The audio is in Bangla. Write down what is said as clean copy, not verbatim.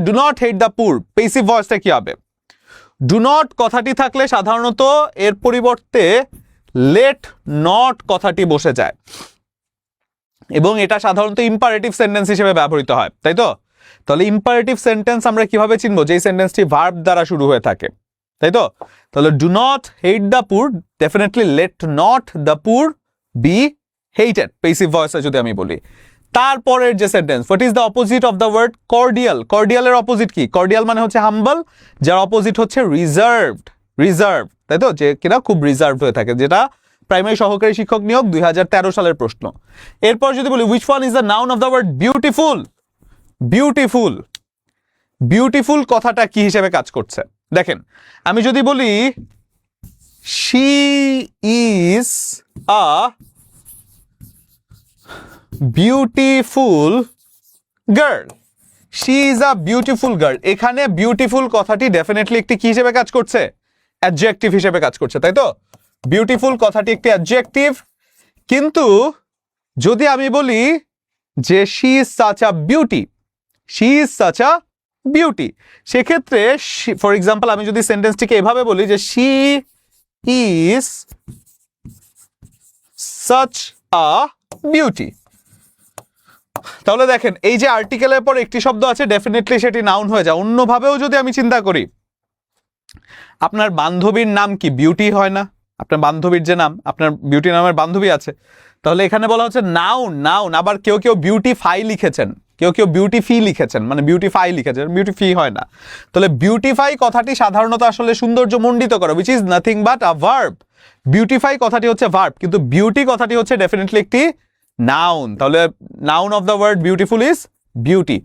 ডু নট হেট দ্য পুর, পেসিভ ভয়েসটা কি হবে? ডু নট কথাটি থাকলে সাধারণত এর পরিবর্তে লেট নট কথাটি বসে যায় এবং এটা সাধারণত ইম্পারেটিভ সেন্টেন্স হিসেবে ব্যবহৃত হয়, তাই তো? তাহলে ইম্পারেটিভ সেন্টেন্স আমরা কিভাবে চিনবো? যেই সেন্টেন্সটি ভার্ব দ্বারা শুরু হয়ে থাকে, তাই তো? তাহলে do not hate the poor, definitely let not the poor be hated, passive ভয়েসে যদি আমি বলি। তারপরের যে sentence, what is the opposite of the word cordial? কর্ডিয়ালের অপোজিট কি? কর্ডিয়াল মানে হচ্ছে হাম্বল, যার অপোজিট হচ্ছে রিজার্ভড, রিজার্ভ, তাই তো? যে কিনা খুব রিজার্ভড হয়ে থাকে, যেটা প্রাইমারি সহকারী শিক্ষক নিয়োগ 2013 সালের প্রশ্ন। এরপর যদি বলি which one is the noun of the word beautiful? Beautiful, beautiful কথাটা কি হিসেবে কাজ করছে? দেখেন, আমি যদি বলি she is a beautiful girl, she is a beautiful girl, এখানে বিউটিফুল কথাটি ডেফিনেটলি একটি কি হিসেবে কাজ করছে? অ্যাডজেক্টিভ হিসেবে কাজ করছে, তাই তো? বিউটিফুল কথাটি একটি অ্যাডজেক্টিভ। কিন্তু যদি আমি বলি যে she is such a beauty, she is such a beauty, সেক্ষেত্রে ফর এক্সাম্পল আমি যদি সেন্টেন্সটিকে এভাবে বলি যে she is such a beauty, তাহলে দেখেন এই যে আর্টিকেলের পর একটি শব্দ আছে, ডেফিনেটলি সেটি নাউন হয়ে যায়। অন্যভাবেও যদি আমি চিন্তা করি, আপনার বান্ধবীর নাম কি বিউটি হয় না? আপনার বান্ধবীর যে নাম, আপনার বিউটি নামের বান্ধবী আছে, তাহলে এখানে বলা হচ্ছে নাউন, নাউন। আবার কেউ কেউ বিউটিফাই লিখেছেন, কেউ কেউ বিউটিফি লিখেছেন, মানে বিউটিফাই লিখেছেন, বিউটিফি হয় না। তাহলে বিউটিফাই কথাটি সাধারণত আসলে সৌন্দর্য মণ্ডিত করা, which is nothing but a verb. Beautify কথাটি হচ্ছে ভার্ব, কিন্তু বিউটি কথাটি হচ্ছে ডেফিনেটলি একটি নাউন। তাহলে noun of the word beautiful is beauty.